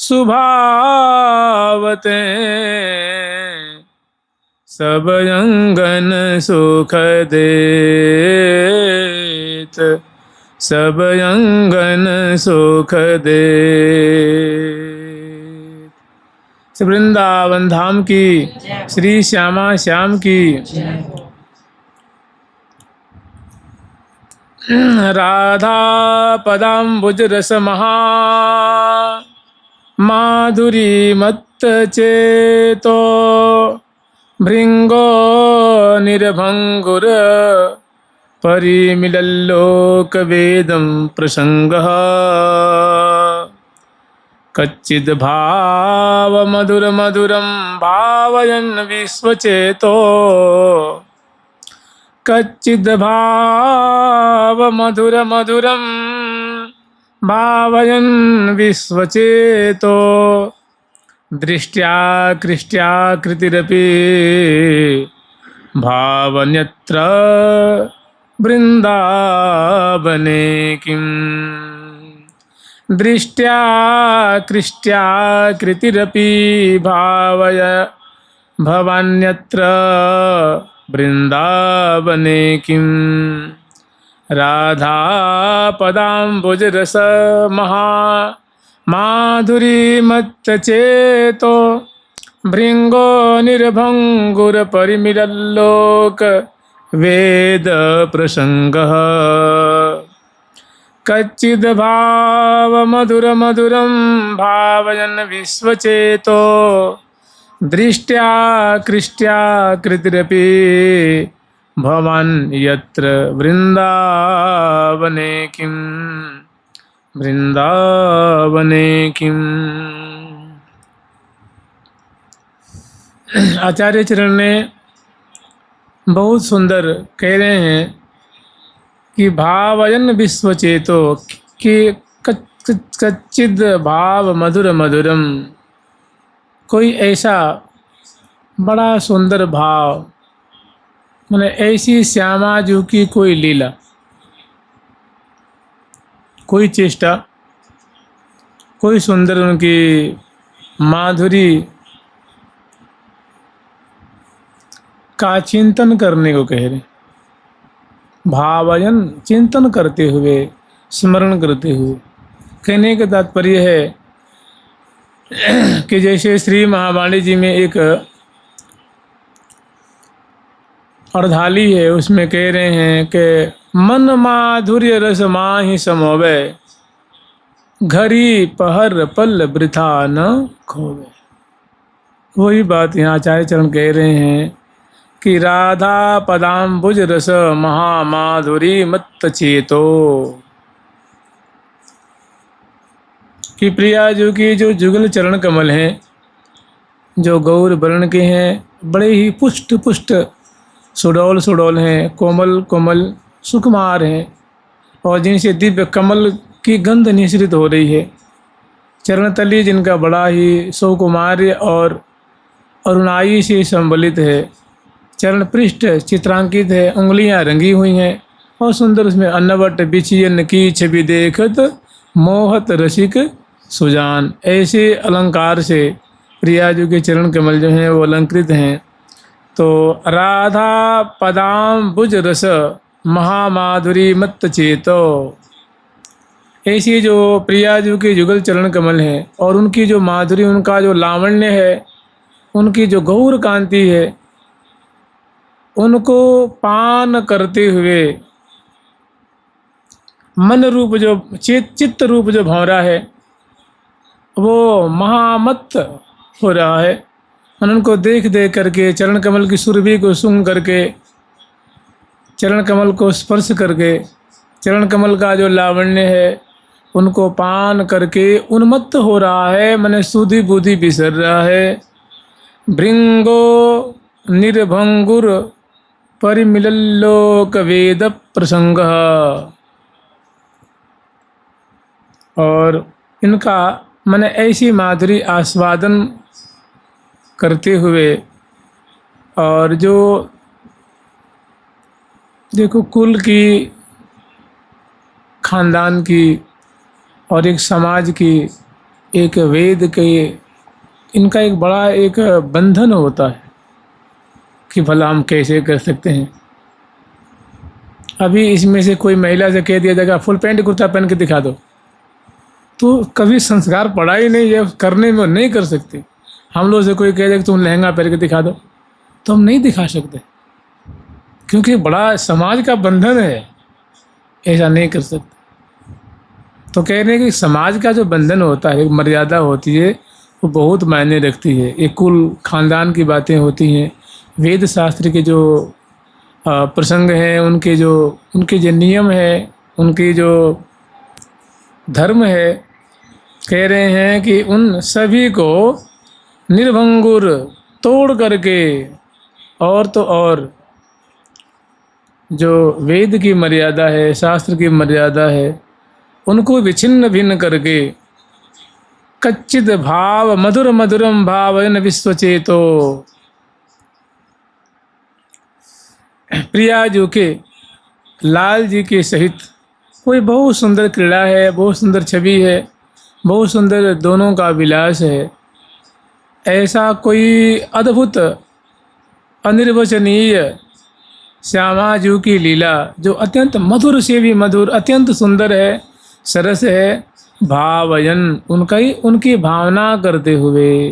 सुभावते सब अंगन सुख देत, सब अंगन सुख देत। श्री वृंदावन धाम की, श्री श्यामा श्याम की। राधा पदाम्बुज रस महा माधुरी मत्त चेतो भृंगो निर्भंगुर परिमिलल्लोक वेदं प्रसंगः कच्चिद् भाव मधुर मधुरं भावयन् विश्वचेतो कच्चिद् भाव मधुर मधुरं भावयन् विश्वचेतो दृष्ट्या कृष्ट्या कृतिरपि भावन्यत्र वृंदावने किम्। दृष्ट्या कृष्ट्या कृतिरपि भावय भवान्यत्र वृंदावने किम्। राधा पदाम्बुज रस महा माधुरी मत्त चेतो भृंगो निर्भंगुर परिमिलल्लोक वेद प्रसंगः कच्चिद् भाव मधुर मधुरं भावयन् विश्वचेतो दृष्ट्या कृष्ट्या कृतिरपि भवान् यत्र वृंदावने किम्। वृंदावने किम्। आचार्य चरण ने बहुत सुंदर कह रहे हैं कि भावयन विश्वचेतो कि कच्चिद भाव मधुर मधुरम, कोई ऐसा बड़ा सुंदर भाव, मैंने ऐसी श्यामा जी की कोई लीला, कोई चेष्टा, कोई सुंदर उनकी माधुरी का चिंतन करने को कह रहे। भावयन चिंतन करते हुए, स्मरण करते हुए। कहने का तात्पर्य है कि जैसे श्री महावाणी जी में एक अर्धाली है, उसमें कह रहे हैं कि मन माधुर्य रस माहि समोवे, घड़ी पहर पल वृथा न खोवे। वही बात यहाँ आचार्य चरण कह रहे हैं कि राधा पदाम्बुज रस महामाधुरी मत्त चेतो, कि प्रिया जी की जो जुगल चरण कमल हैं, जो गौर वर्ण के हैं, बड़े ही पुष्ट पुष्ट सुडौल सुडौल हैं, कोमल कोमल सुकुमार हैं, और जिनसे दिव्य कमल की गंध निश्रित हो रही है। चरण तली जिनका बड़ा ही सौकुमार्य और अरुणाई से संबलित है। चरण पृष्ठ चित्रांकित है, उंगलियां रंगी हुई हैं, और सुंदर उसमें अन्नवट बिछियन की छवि देखत मोहत रसिक सुजान। ऐसे अलंकार से प्रिया जी के चरण कमल जो हैं वो अलंकृत हैं। तो राधा पदाम्बुज रस महामाधुरी मत्त चेतो, ऐसी जो प्रिया जी के जुगल चरण कमल हैं और उनकी जो माधुरी, उनका जो लावण्य है, उनकी जो गौर कांति है, उनको पान करते हुए मन रूप जो चित्त रूप जो भंवरा है वो महामत्त हो रहा है। उनको देख देख करके, चरण कमल की सुरभि को सूंघ करके, चरण कमल को स्पर्श करके, चरण कमल का जो लावण्य है उनको पान करके उन्मत्त हो रहा है, माने सुधि बुद्धि बिसर रहा है। भृंगो निर्भंगुर परिमिलल्लोक वेद प्रसंग, और इनका माने ऐसी माधुरी आस्वादन करते हुए, और जो देखो कुल की, खानदान की और एक समाज की एक वेद के, इनका एक बड़ा एक बंधन होता है कि भला हम कैसे कर सकते हैं। अभी इसमें से कोई महिला से कह दिया जाएगा फुल पैंट कुर्ता पहन के दिखा दो, तो कभी संस्कार पड़ा ही नहीं है करने में, वो नहीं कर सकते। हम लोग से कोई कह दे कि तुम लहंगा पहन के दिखा दो, तो हम नहीं दिखा सकते, क्योंकि बड़ा समाज का बंधन है, ऐसा नहीं कर सकते। तो कह रहे हैं कि समाज का जो बंधन होता है, एक मर्यादा होती है, वो बहुत मायने रखती है। एक कुल खानदान की बातें होती हैं, वेद शास्त्र के जो प्रसंग हैं, उनके जो नियम है, उनकी जो धर्म है, कह रहे हैं कि उन सभी को निर्भंगुर तोड़ करके, और तो और जो वेद की मर्यादा है, शास्त्र की मर्यादा है, उनको विच्छिन्न भिन्न करके कच्चिद भाव मधुर मधुरम भावयन विश्वचेतो, प्रिया जी के लाल जी के सहित कोई बहुत सुंदर क्रीड़ा है, बहुत सुंदर छवि है, बहुत सुंदर दोनों का विलास है। ऐसा कोई अद्भुत अनिर्वचनीय श्यामा जी की लीला जो अत्यंत मधुर से भी मधुर, अत्यंत सुंदर है, सरस है। भावयन उनकी भावना करते हुए,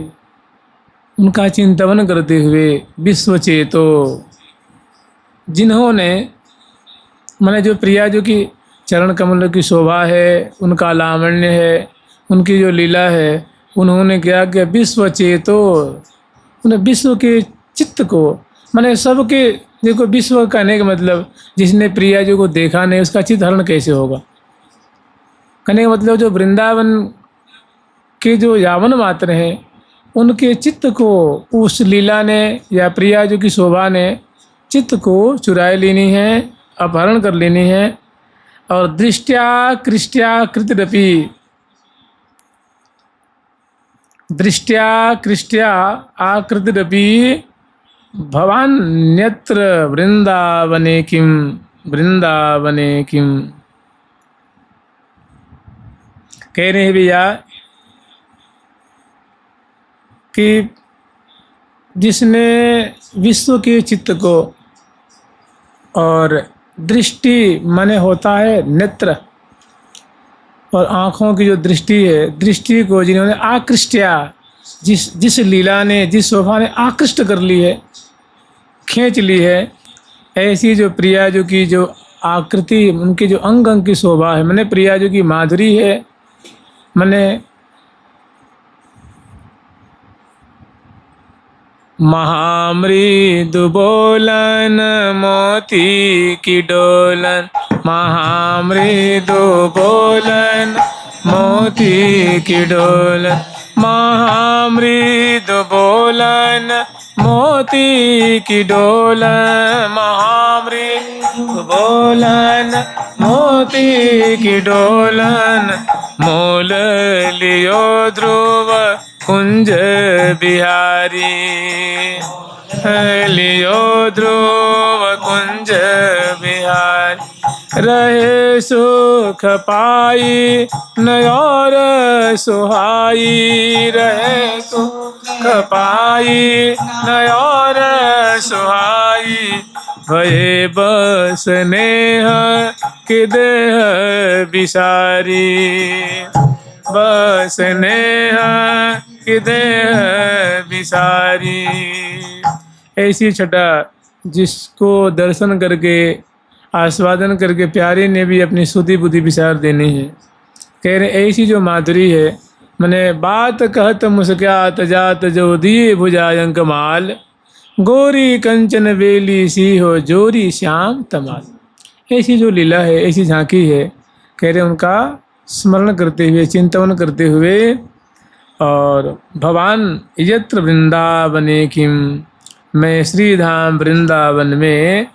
उनका चिंतन करते हुए, विश्वचेतो जिन्होंने, माने जो प्रिया जी की चरण कमल की शोभा है, उनका लावण्य है, उनकी जो लीला है, उन्होंने क्या किया, विश्वचेतो, उन्हें विश्व के चित्त को, माने सबके, देखो विश्व कहने का मतलब जिसने प्रिया जी को देखा नहीं उसका चित्त हरण कैसे होगा। कहने का मतलब जो वृंदावन के जो यावन मात्र हैं उनके चित्त को उस लीला ने या प्रिया जी की शोभा ने चित्त को चुराए लेनी है, अपहरण कर लेनी है। और दृष्टया कृष्ट्या कृतिरपि, दृष्टया कृष्ट्या आकृतिरपि भवान्यत्र वृंदावने किम, वृंदावने किम। कह रहे हैं भैया कि जिसने विश्व के चित्त को, और दृष्टि माने होता है नेत्र, और आँखों की जो दृष्टि है, दृष्टि को जिन्होंने आकृष्टया, जिस लीला ने, जिस शोभा ने आकृष्ट कर ली है, खींच ली है, ऐसी जो प्रिया जी की जो आकृति, उनके जो अंग अंग की शोभा है, मैंने प्रिया जी की माधुरी है, मैंने महामृदु बोलन मोती की डोलन, महामृदु बोलन मोती की डोलन, महामृदु बोलन मोती की डोलन, महामृदु बोलन मोती की डोलन, मोल लियो ध्रुव कुंज बिहारी, लियो ध्रुव कुंज बिहारी, रहे सुख पाई नयोर सुहाई, रहे सुख पाई नयोर सुहाई, भये बस नेह कि देह बिसारी, बस नेह कि देह बिसारी। ऐसी छटा जिसको दर्शन करके, आस्वादन करके प्यारे ने भी अपनी सुधि बुद्धि विचार देनी है। कह रहे ऐसी जो माधुरी है, मैंने बात कहत मुस्क्यात जात जो दिए भुजायंक माल, गोरी कंचन बेली सी हो जोरी श्याम तमाल। ऐसी जो लीला है, ऐसी झांकी है, कह रहे उनका स्मरण करते हुए, चिंतन करते हुए, और भवान यत्र वृंदावने किम, मैं श्रीधाम वृंदावन में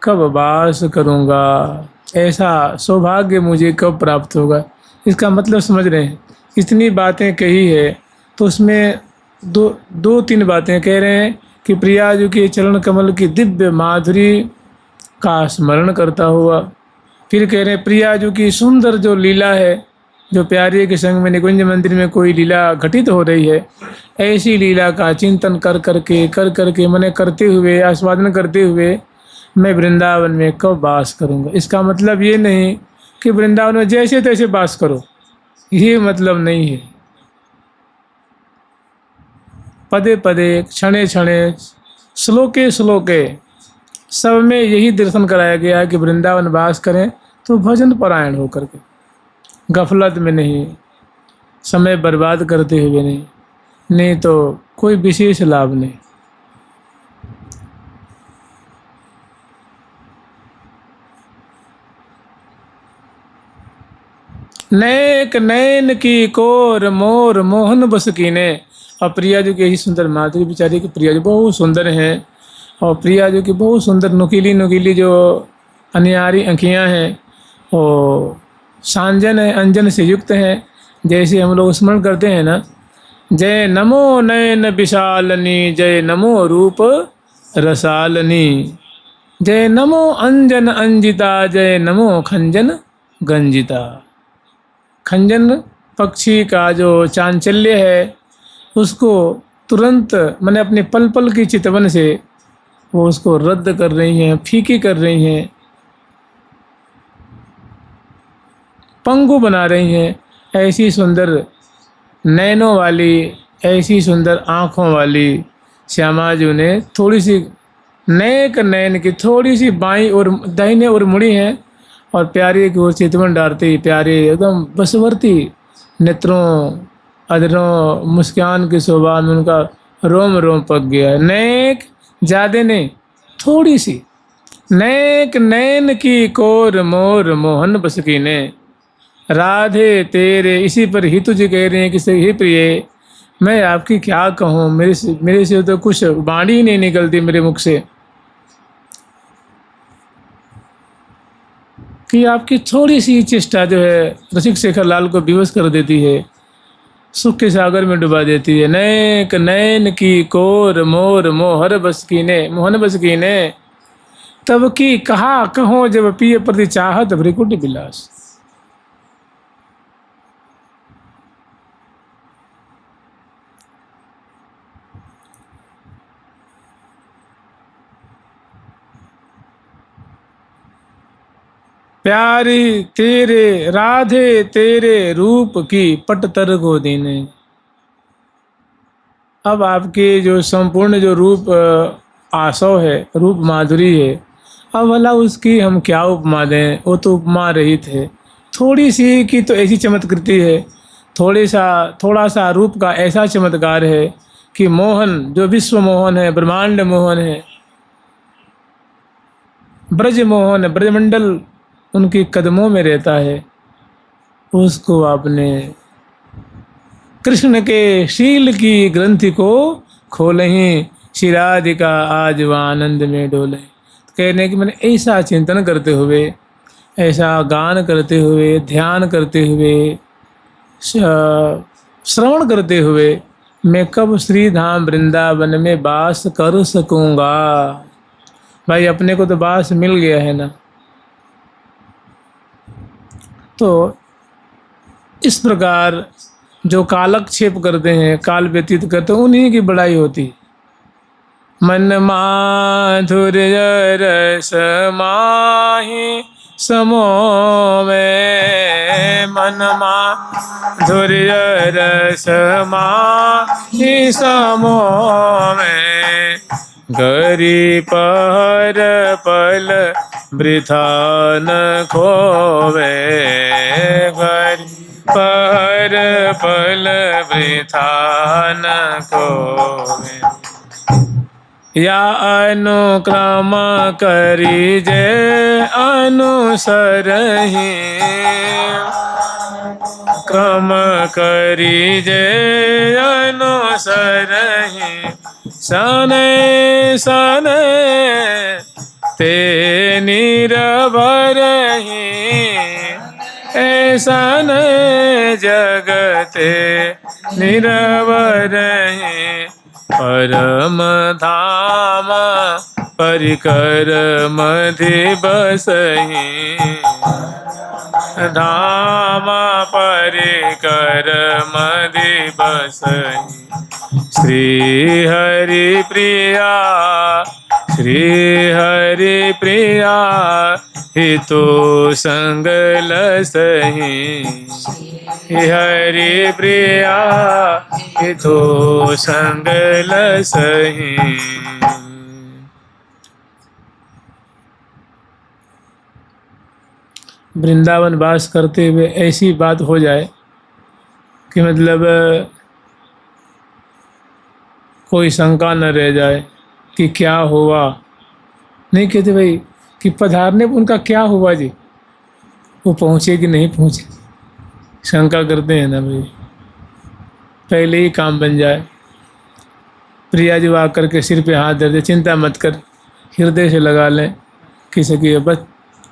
कब वास करूँगा, ऐसा सौभाग्य मुझे कब प्राप्त होगा। इसका मतलब समझ रहे हैं, इतनी बातें कही है तो उसमें दो तीन बातें कह रहे हैं कि प्रिया जी के चरण कमल की दिव्य माधुरी का स्मरण करता हुआ, फिर कह रहे हैं प्रिया जी की सुंदर जो लीला है, जो प्यारे के संग में निकुंज मंदिर में कोई लीला घटित हो रही है, ऐसी लीला का चिंतन कर करके मैंने करते हुए, आस्वादन करते हुए मैं वृंदावन में कब वास करूँगा। इसका मतलब ये नहीं कि वृंदावन में जैसे तैसे वास करो, ये मतलब नहीं है। पदे पदे, क्षणे क्षणे, श्लोके श्लोके सब में यही दर्शन कराया गया है कि वृंदावन वास करें तो भजन परायण होकर के, गफलत में नहीं, समय बर्बाद करते हुए नहीं तो कोई विशेष लाभ नहीं। नेक नैन की कोर मोर मोहन बस कीने। और प्रिया जी की यही सुंदर माधुरी बेचारी की, प्रिया जी बहुत सुंदर हैं, और प्रिया जी की बहुत सुंदर नुकीली नुकीली जो अनियारी आँखियाँ हैं, वो सांजन है, अंजन से युक्त हैं। जैसे हम लोग स्मरण करते हैं ना, जय नमो नयन विशालनी, जय नमो रूप रसालनी, जय नमो अंजन अंजिता, जय नमो खंजन गंजिता। खंजन पक्षी का जो चांचल्य है उसको तुरंत मैंने अपने पल पल की चितवन से वो उसको रद्द कर रही हैं, फीकी कर रही हैं, पंगु बना रही हैं। ऐसी सुंदर नैनों वाली, ऐसी सुंदर आँखों वाली श्यामा जी ने थोड़ी सी नेक नैन की थोड़ी सी बाईं और दाहिने और मुड़ी हैं, और प्यारे की ओर चितवन डालती, प्यारे एकदम बसवर्ती नेत्रों, अधरों, मुस्कान की शोभा में उनका रोम रोम पक गया है। नेक ज़्यादा नहीं, थोड़ी सी। नेक नैन की कोर मोर मोहन बस कीने, राधे तेरे। इसी पर ही तुझे कह रहे हैं कि हे प्रिय, मैं आपकी क्या कहूँ, मेरे से तो कुछ वाणी ही नहीं निकलती मेरे मुख से कि आपकी थोड़ी सी चेष्टा जो है रसिक शेखर लाल को विवश कर देती है, सुख के सागर में डुबा देती है। नेक नैन की कोर मोर मोहर बस कीने, मोहन बस कीने, तब की कहा कहो जब पिय प्रति चाहत भ्रिकुट विलास। प्यारी तेरे राधे तेरे रूप की पट तर को देने। अब आपके जो संपूर्ण जो रूप आसव है, रूप माधुरी है, अब भला उसकी हम क्या उपमा दें, वो तो उपमा रहित है। थोड़ी सी की तो ऐसी चमत्कृति है, थोड़ा सा रूप का ऐसा चमत्कार है कि मोहन, जो विश्व मोहन है, ब्रह्मांड मोहन है, ब्रज मोहन, ब्रजमंडल उनके कदमों में रहता है, उसको आपने कृष्ण के शील की ग्रंथि को खोलहीं, शिराधिका आज वह आनंद में डोले। तो कहने कि मैंने ऐसा चिंतन करते हुए, ऐसा गान करते हुए, ध्यान करते हुए, श्रवण करते हुए मैं कब श्री धाम वृंदावन में वास कर सकूँगा। भाई अपने को तो वास मिल गया है ना। तो इस प्रकार जो कालक्षेप करते हैं, काल व्यतीत करते हैं, उन्हीं की बड़ाई होती। मन माधुर्य रस माहि समो में, मन माधुर्य रस माहि समो में, गरी पर पल वृथा न खोवे, गरी पर पल वृथा न खोवे। या अनुक्रम करी जे अनुसरहि, क्रम करी जे अनुसरहि, सने सने ते निरभरहि, ऐसन जगते निरभरहि, परम धाम परिकर मधि बसहि, धाम परिकर मदि बसहि श्री हरि प्रिया श्री हरि प्रिया हितो संग लसहि हरि प्रिया हितो संग लसहि। वृंदावन वास करते हुए ऐसी बात हो जाए कि मतलब कोई शंका न रह जाए कि क्या हुआ। नहीं कहते भाई कि पधारने पर उनका क्या हुआ जी, वो पहुँचे कि नहीं पहुँचे, शंका करते हैं ना भाई, पहले ही काम बन जाए। प्रिया जी आकर के सिर पे हाथ धर दे, चिंता मत कर, हृदय से लगा लें किसी की, बस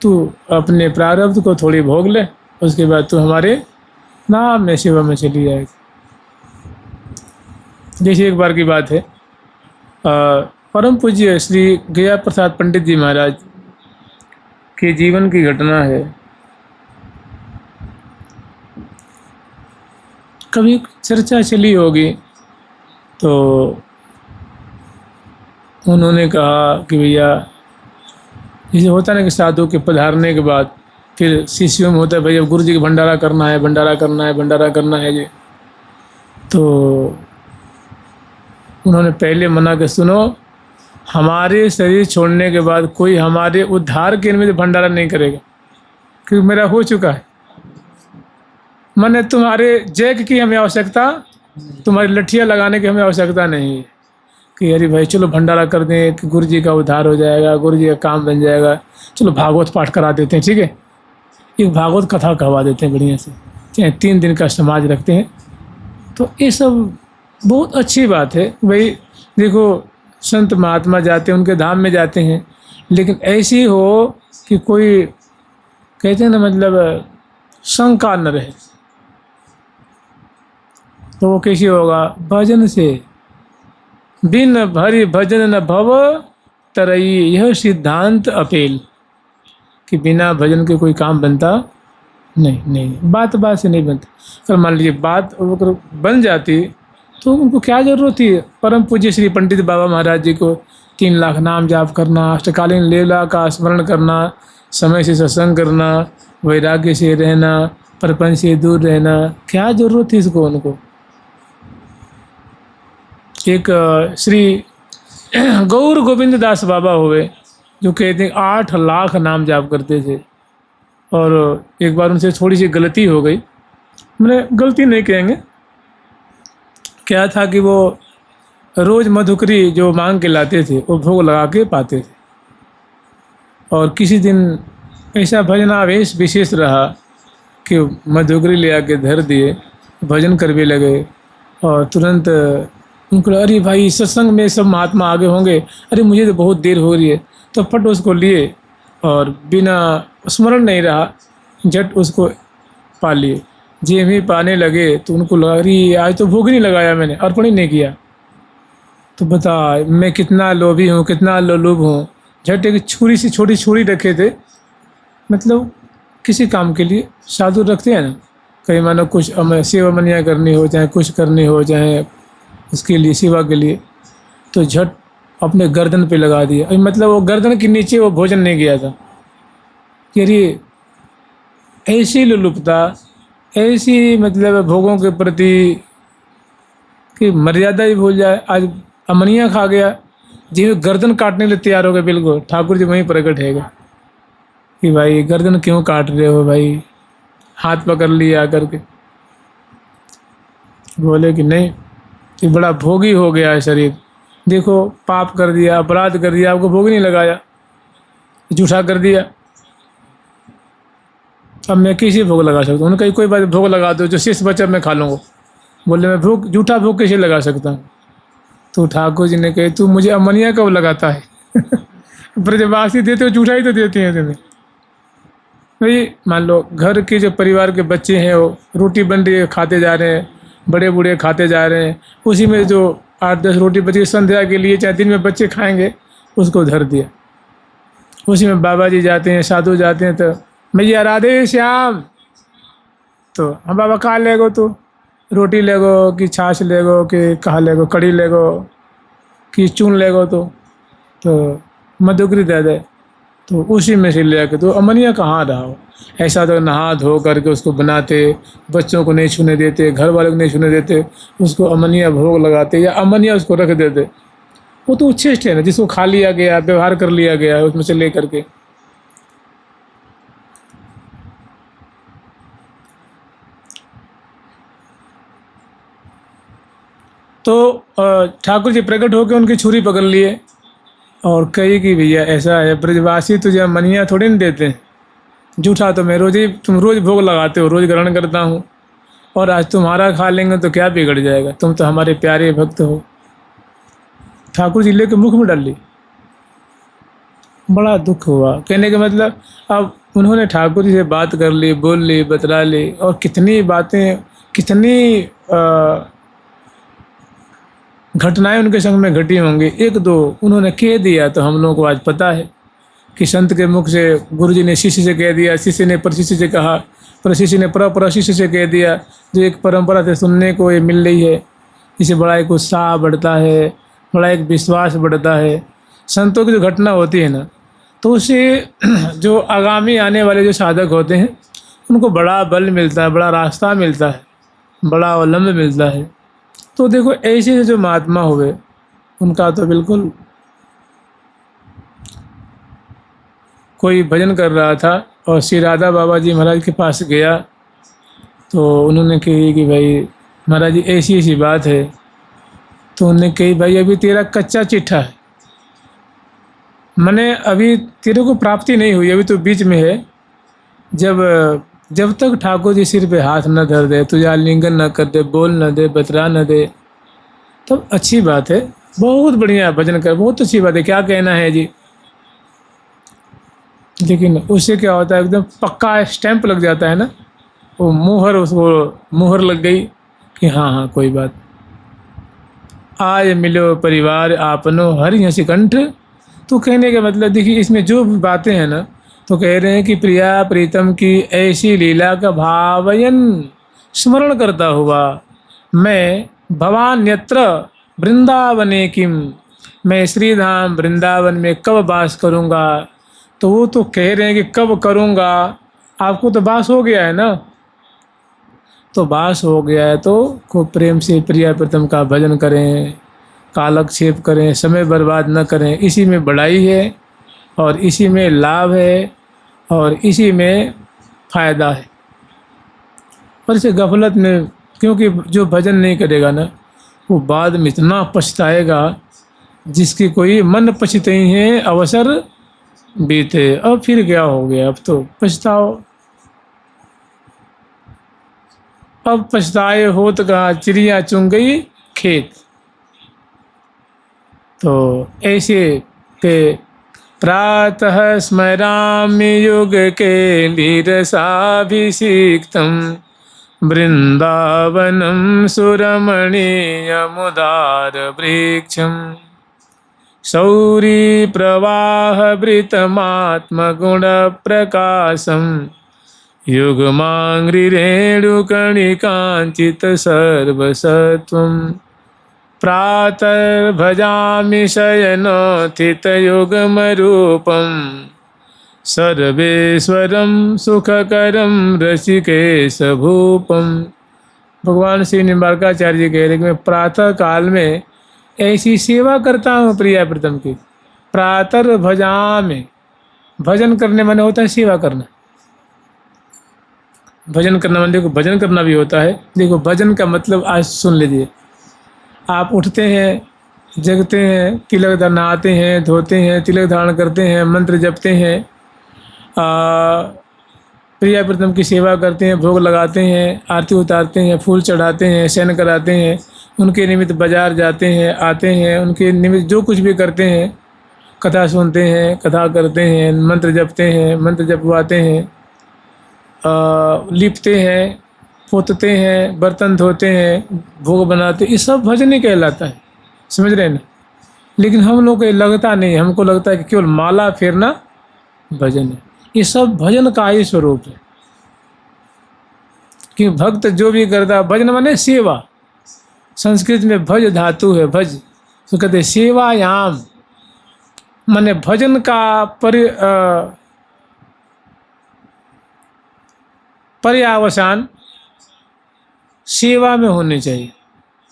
तू अपने प्रारब्ध को थोड़ी भोग ले, उसके बाद तू हमारे नाम में सेवा में चली जाएगी। जैसे एक बार की बात है, परम पूज्य श्री गया प्रसाद पंडित जी महाराज के जीवन की घटना है। कभी चर्चा चली होगी तो उन्होंने कहा कि भैया जैसे होता ना कि साधु के पधारने के बाद फिर शिष्यों में होता है भैया गुरु जी का भंडारा करना है, भंडारा करना है, भंडारा करना है जी। तो उन्होंने पहले मना के सुनो, हमारे शरीर छोड़ने के बाद कोई हमारे उद्धार के लिए भंडारा नहीं करेगा, क्योंकि मेरा हो चुका है। मैंने तुम्हारे जैक की हमें आवश्यकता, तुम्हारी लठियाँ लगाने की हमें आवश्यकता नहीं है कि अरे भाई चलो भंडारा कर दें कि गुरु जी का उद्धार हो जाएगा, गुरु जी का काम बन जाएगा, चलो भागवत पाठ करा देते हैं, ठीक है, एक भागवत कथा कहवा देते हैं बढ़िया से, चाहे 3 दिन का समाज रखते हैं। तो ये सब बहुत अच्छी बात है भाई। देखो संत महात्मा जाते हैं, उनके धाम में जाते हैं, लेकिन ऐसी हो कि कोई कहते हैं ना मतलब शंका न रहे, तो वो कैसे होगा? भजन से बिन भरी भजन न भव तरई, यह सिद्धांत अपेल कि बिना भजन के कोई काम बनता नहीं, बात से नहीं बनती। अगर मान लीजिए बात अगर बन जाती तो उनको क्या जरूरत थी? परम पूज्य श्री पंडित बाबा महाराज जी को 3 लाख नाम जाप करना, अष्टकालीन लीला का स्मरण करना, समय से सत्संग करना, वैराग्य से रहना, प्रपंच से दूर रहना, क्या जरूरत थी इसको उनको? एक श्री गौर गोविंद दास बाबा हुए जो कहते हैं 8 लाख नाम जाप करते थे, और एक बार उनसे थोड़ी सी गलती हो गई, मैंने गलती नहीं कहेंगे, क्या था कि वो रोज़ मधुकरी जो मांग के लाते थे वो भोग लगा के पाते थे, और किसी दिन ऐसा भजनावेश विशेष रहा कि मधुकरी ले आके धर दिए, भजन करने लगे, और तुरंत उनको अरे भाई सत्संग में सब महात्मा आगे होंगे, अरे मुझे तो बहुत देर हो रही है, तो फट उसको लिए और बिना स्मरण नहीं रहा झट उसको पा लिए। जब ही पाने लगे तो उनको लगा अरे आज तो भोग नहीं लगाया, मैंने अर्पण ही नहीं किया। तो बता मैं कितना लोभी हूँ, कितना लोलुभ हूँ। झट एक छुरी सी छोटी छुरी रखे थे, मतलब किसी काम के लिए साधु रखते हैं ना, कहीं मानो कुछ सेवा मनिया करनी हो, चाहे कुछ करनी हो, चाहे उसके लिए सेवा के लिए, तो झट अपने गर्दन पे लगा दिया। मतलब वो गर्दन के नीचे वो भोजन नहीं गया था कि अरे ऐसी लुलुपता, ऐसी मतलब भोगों के प्रति कि मर्यादा ही भूल जाए। आज अमनिया खा गया, जी गर्दन काटने के लिए तैयार हो गए, बिल्कुल ठाकुर जी वहीं प्रकट हैगा कि भाई गर्दन क्यों काट रहे हो भाई, हाथ पकड़ लिया आकर के। बोले कि नहीं, ये बड़ा भोगी हो गया है शरीर, देखो पाप कर दिया, अपराध कर दिया, आपको भोग नहीं लगाया, झूठा कर दिया, अब मैं कैसे भोग लगा सकता हूँ? उन्होंने कोई बात भोग लगा दो, जो शेष बचा मैं खा लूँगा। बोले मैं भोग झूठा भोग कैसे लगा सकता हूँ? तो ठाकुर जी ने कहे तू मुझे अमनिया कब लगाता है? ब्रजवासी देते हो, झूठा ही तो देते हैं तुम्हें। भाई मान लो घर के जो परिवार के बच्चे हैं वो रोटी बन रही है, खाते जा रहे हैं, बड़े बूढ़े खाते जा रहे हैं, उसी में जो 8-10 रोटी बची संध्या के लिए, चाहे दिन में बच्चे खाएंगे, उसको धर दिया। उसी में बाबा जी जाते हैं, साधु जाते हैं, तो भैया राधे श्याम। तो हम बाबा कहाँ ले गो तू, रोटी ले गो कि छाछ ले गो कि कहाँ ले गो, कड़ी ले गो कि चून ले गो। तो मधुकरी दे दे। तो उसी में से ले आके तो अमनिया कहाँ रहा हो। ऐसा तो नहा धो करके उसको बनाते, बच्चों को नहीं छूने देते, घर वालों को नहीं छूने देते, उसको अमनिया भोग लगाते या अमनिया उसको रख देते। वो तो उच्छिष्ट है ना, जिसको खा लिया गया, व्यवहार कर लिया गया उसमें से ले करके। तो ठाकुर जी प्रकट होकर उनकी छुरी पकड़ लिए और कही कि भैया ऐसा है, ब्रजवासी तुझे अमनिया थोड़ी नहीं देते, झूठा तो मैं रोज ही, तुम रोज भोग लगाते हो, रोज ग्रहण करता हूँ, और आज तुम्हारा खा लेंगे तो क्या बिगड़ जाएगा, तुम तो हमारे प्यारे भक्त हो। ठाकुर जी लेके मुख में डाल ली। बड़ा दुख हुआ। कहने का मतलब अब उन्होंने ठाकुर जी से बात कर ली, बोल ली, बतला ली, और कितनी बातें, कितनी घटनाएं उनके संग में घटी होंगी। एक दो उन्होंने कह दिया तो हम लोगों को आज पता है कि संत के मुख से गुरु जी ने शिष्य से कह दिया, शिष्य ने प्रशिष्य से कहा, प्रशिष्य ने प्रशिष्य से कह दिया, जो एक परंपरा से सुनने को ये मिल रही है। इससे बड़ा एक उत्साह बढ़ता है, बड़ा एक विश्वास बढ़ता है। संतों की जो घटना होती है ना, तो उससे जो आगामी आने वाले जो साधक होते हैं उनको बड़ा बल मिलता है, बड़ा रास्ता मिलता है, बड़ा अवलंब मिलता है। तो देखो ऐसे जो महात्मा हुए उनका तो बिल्कुल, कोई भजन कर रहा था और श्री राधा बाबा जी महाराज के पास गया, तो उन्होंने कही कि भाई महाराज जी ऐसी ऐसी बात है। तो उन्होंने कही भाई अभी तेरा कच्चा चिट्ठा है, मैंने अभी तेरे को प्राप्ति नहीं हुई, अभी तो बीच में है। जब तक ठाकुर जी सिर पे हाथ न धर दे, तुझे आलिंगन न कर दे, बोल न दे, बतरा न दे, तब अच्छी बात है, बहुत बढ़िया भजन कर, बहुत अच्छी बात है, क्या कहना है जी। लेकिन उससे क्या होता है, एकदम पक्का स्टैंप लग जाता है ना, वो मुहर, उसको मुहर लग गई कि हाँ हाँ कोई बात। आज मिलो परिवार आपनो हरि हंसी कंठ। तो कहने का मतलब देखिए इसमें जो भी बातें हैं ना, तो कह रहे हैं कि प्रिया प्रीतम की ऐसी लीला का भावयन स्मरण करता हुआ मैं भवान्यत्र वृंदावने किम, मैं श्रीधाम वृंदावन में कब वास करूँगा। तो वो तो कह रहे हैं कि कब करूँगा, आपको तो वास हो गया है ना, तो वास हो गया है तो खूब प्रेम से प्रिया प्रीतम का भजन करें, कालक्षेप करें, समय बर्बाद न करें। इसी में बढ़ाई है और इसी में लाभ है और इसी में फ़ायदा है। पर इसे गफलत में, क्योंकि जो भजन नहीं करेगा ना वो बाद में इतना पछताएगा जिसकी कोई मन पछते ही है अवसर बीते। अब फिर क्या हो गया, अब तो पछताओ, अब पछताए होत कहाँ चिड़िया चुंग गई खेत। तो ऐसे पे प्रातः स्मरामि युग के लीरसाभिषिक्तं वृंदावनं सुरमणीयमुदार वृक्षं शौरी प्रवाहवृतमात्मगुणप्रकाशं युग्माङ्घ्रिरेणुकणिकाञ्चित सर्वसत्वं प्रातर्भजामि शयनोत्थितयुग्मरूपं सर्वेश्वरं सुखकरं रसिकेशभूपं। भगवान श्री निम्बारकाचार्य जी कह रहे कि मैं प्रातः काल में ऐसी सेवा करता हूँ प्रिया प्रीतम की। प्रातः भजामि, भजन करने माने होता है सेवा करना, भजन करना माने देखो भजन करना भी होता है। देखो भजन का मतलब आज सुन लीजिए, आप उठते हैं, जगते हैं, तिलक नहाते हैं, धोते हैं, तिलक धारण करते हैं, मंत्र जपते हैं, प्रिया प्रीतम की सेवा करते हैं, भोग लगाते हैं, आरती उतारते हैं, फूल चढ़ाते हैं, शयन कराते हैं, उनके निमित्त बाजार जाते हैं, आते हैं, उनके निमित्त जो कुछ भी करते हैं, कथा सुनते हैं, कथा करते हैं, मंत्र जपते हैं, मंत्र जपवाते हैं, लिपते हैं, पोतते हैं, बर्तन धोते हैं, भोग बनाते हैं, ये सब भजन ही कहलाता है। समझ रहे हैं ना। लेकिन हम लोग को ये लगता नहीं, हमको लगता है कि केवल माला फेरना भजन है। ये सब भजन का ही स्वरूप है। कि भक्त जो भी करता, भजन माने सेवा, संस्कृत में भज धातु है, भज तो कहते सेवायाम, माने भजन का पर्यावसान सेवा में होनी चाहिए।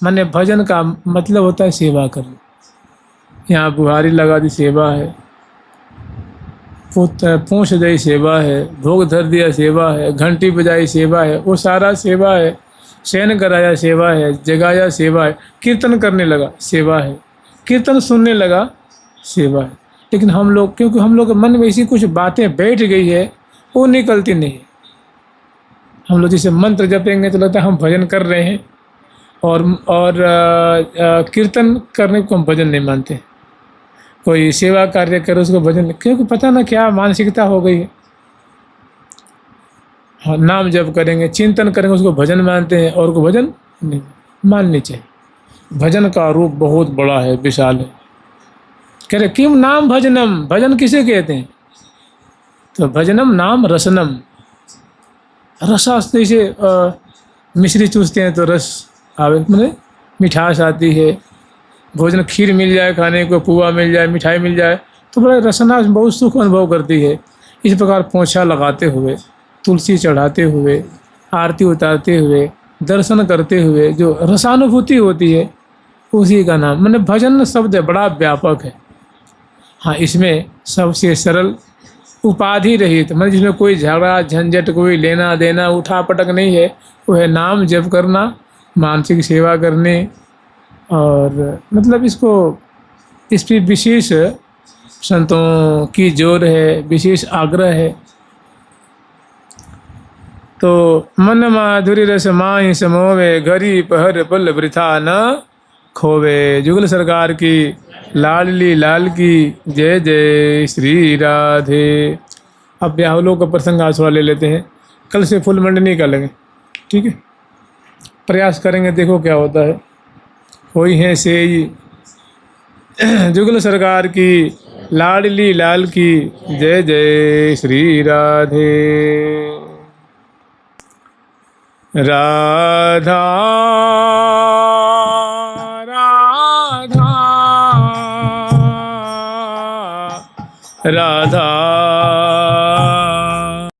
माने भजन का मतलब होता है सेवा करना। यहाँ बुहारी लगा दी सेवा है, पूछ दई सेवा है, भोग धर दिया सेवा है, घंटी बजाई सेवा है, वो सारा सेवा है। शयन कराया सेवा है, जगाया सेवा है, कीर्तन करने लगा सेवा है, कीर्तन सुनने लगा सेवा है। लेकिन हम लोग, क्योंकि हम लोग के मन में ऐसी कुछ बातें बैठ गई है, वो निकलती नहीं। हम लोग जैसे मंत्र जपेंगे तो लगता है हम भजन कर रहे हैं, और कीर्तन करने को हम भजन नहीं मानते। कोई सेवा कार्य करे उसको भजन, क्योंकि पता ना क्या मानसिकता हो गई है। हाँ, नाम जप करेंगे, चिंतन करेंगे, उसको भजन मानते हैं, और को भजन नहीं माननी चाहिए। भजन का रूप बहुत बड़ा है, विशाल है। कह रहे किम नाम भजनम, भजन किसे कहते हैं? तो भजनम नाम रसनम, रसास, जैसे मिश्री चूसते हैं तो रस आवे, मतलब मिठास आती है। भोजन, खीर मिल जाए खाने को, पुआ मिल जाए, मिठाई मिल जाए तो बड़ा रसना, बहुत सुख अनुभव करती है। इस प्रकार पोंछा लगाते हुए, तुलसी चढ़ाते हुए, आरती उतारते हुए, दर्शन करते हुए जो रसानुभूति होती है, उसी का नाम, मैंने भजन शब्द बड़ा व्यापक है। हाँ, इसमें सबसे सरल, उपाधि रहित, मतलब जिसमें कोई झगड़ा झंझट, कोई लेना देना, उठा पटक नहीं है, वो है नाम जप करना, मानसिक सेवा करने। और मतलब इसको, इस पर विशेष संतों की जोर है, विशेष आग्रह है। तो मन माधुरी रस माहि समोवे, घरी पहर पल वृथा न खोवे। जुगल सरकार की लाडली लाल की जय जय श्री राधे। अब ब्याहुलों का प्रसंग आज थोड़ा ले लेते हैं, कल से फुल मंडनी का लगे, ठीक है? प्रयास करेंगे, देखो क्या होता है। होई है से जुगल सरकार की लाडली लाल की जय जय श्री राधे। राधा राधा राधा